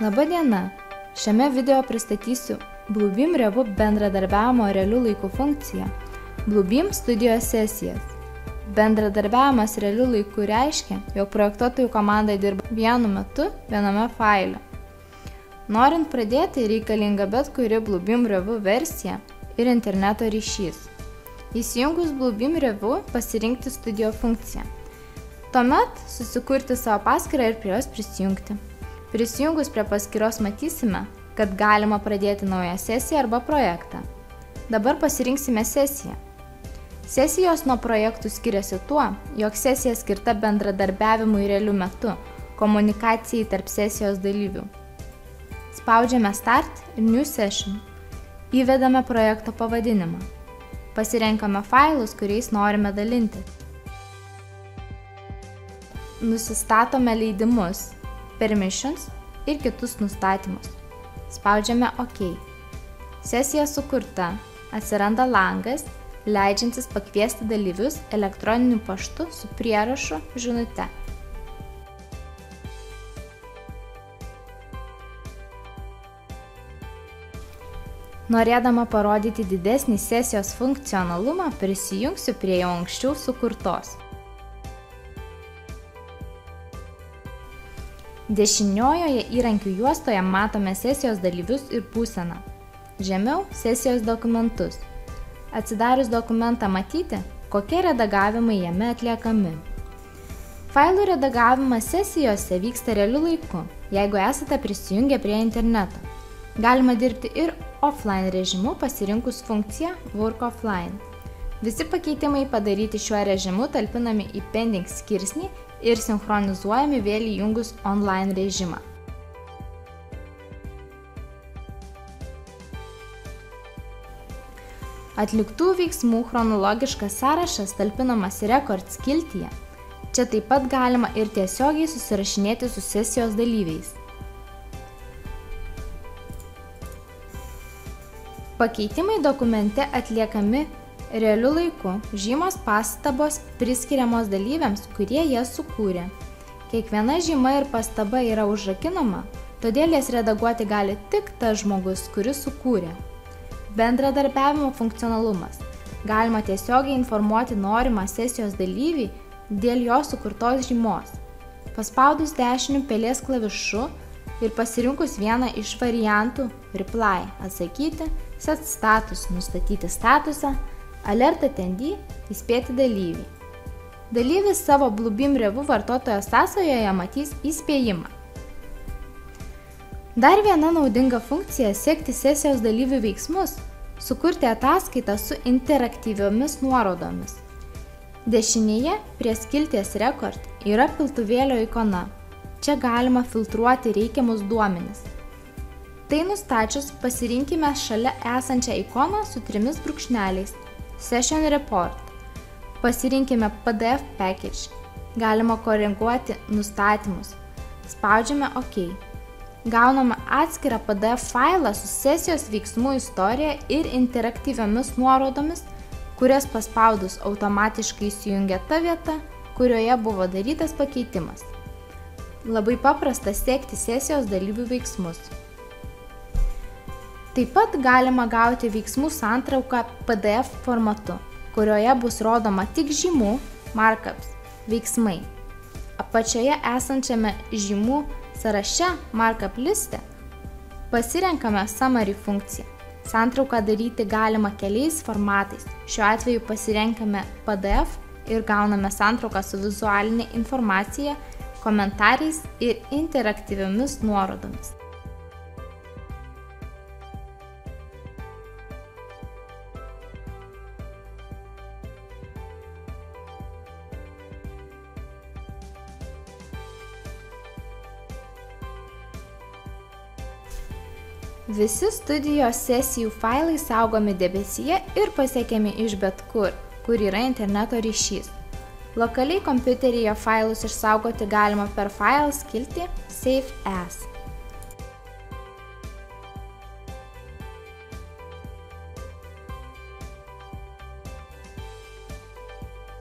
Labą dieną! Šiame video pristatysiu Bluebeam Revu bendradarbiavimo realiu laiku funkciją Bluebeam studijos sesijas. Bendradarbiavimas realiu laiku reiškia, jog projektuotojų komanda dirba vienu metu viename faile. Norint pradėti, reikalinga bet kuri Bluebeam Revu versija ir interneto ryšys. Įsijungus Bluebeam Revu pasirinkti studio funkciją. Tuomet susikurti savo paskyrą ir prie jos prisijungti. Prisijungus prie paskyros matysime, kad galima pradėti naują sesiją arba projektą. Dabar pasirinksime sesiją. Sesijos nuo projektų skiriasi tuo, jog sesija skirta bendradarbiavimui realiu metu, komunikacijai tarp sesijos dalyvių. Spaudžiame Start ir New Session. Įvedame projekto pavadinimą. Pasirenkame failus, kuriais norime dalinti. Nusistatome leidimus, permissions ir kitus nustatymus. Spaudžiame OK. Sesija sukurta. Atsiranda langas, leidžiantis pakviesti dalyvius elektroniniu paštu su prierašu žinute. Norėdama parodyti didesnį sesijos funkcionalumą, prisijungsiu prie jau anksčiau sukurtos. Dešiniojoje įrankių juostoje matome sesijos dalyvius ir būseną. Žemiau sesijos dokumentus. Atsidarius dokumentą matyti, kokie redagavimai jame atliekami. Failų redagavimas sesijose vyksta realiu laiku, jeigu esate prisijungę prie interneto. Galima dirbti ir offline režimu pasirinkus funkciją Work Offline. Visi pakeitimai padaryti šiuo režimu talpinami į pending skirsnį ir sinchronizuojami vėl įjungus online režimą. Atliktų veiksmų chronologiškas sąrašas talpinamas Record skiltyje. Čia taip pat galima ir tiesiogiai susirašinėti su sesijos dalyviais. Pakeitimai dokumente atliekami realiu laiku, žymos pastabos priskiriamos dalyviams, kurie jas sukūrė. Kiekviena žyma ir pastaba yra užrakinama, todėl jas redaguoti gali tik tas žmogus, kuris sukūrė. Bendradarbiavimo funkcionalumas. Galima tiesiogiai informuoti norimą sesijos dalyvį dėl jo sukurtos žymos. Paspaudus dešiniu pelės klavišu ir pasirinkus vieną iš variantų Reply atsakyti, Set status nustatyti statusą, Alert attendee įspėti dalyvį. Dalyvis savo Bluebeam Revu vartotojo sąsajoje matys įspėjimą. Dar viena naudinga funkcija sekti sesijos dalyvių veiksmus – sukurti ataskaitą su interaktyviomis nuorodomis. Dešinėje prie skilties Record yra piltuvėlio ikona. Čia galima filtruoti reikiamus duomenis. Tai nustačius pasirinkime šalia esančią ikoną su 3 brūkšneliais Session Report. Pasirinkime PDF Package. Galima koreguoti nustatymus. Spaudžiame OK. Gauname atskirą PDF failą su sesijos veiksmų istorija ir interaktyviomis nuorodomis, kurias paspaudus automatiškai įsijungia ta vieta, kurioje buvo darytas pakeitimas. Labai paprasta sekti sesijos dalyvių veiksmus. Taip pat galima gauti veiksmų santrauką PDF formatu, kurioje bus rodoma tik žymų, markups, veiksmai. Apačioje esančiame žymų sąraše markup liste pasirenkame Summary funkciją. Santrauką daryti galima keliais formatais. Šiuo atveju pasirenkame PDF ir gauname santrauką su vizualinė informacija, komentarais ir interaktyviomis nuorodomis. Visi studijos sesijų failai saugomi debesyje ir pasiekiami iš bet kur yra interneto ryšys. Lokaliai kompiuteryje failus išsaugoti galima per File skiltį Save As.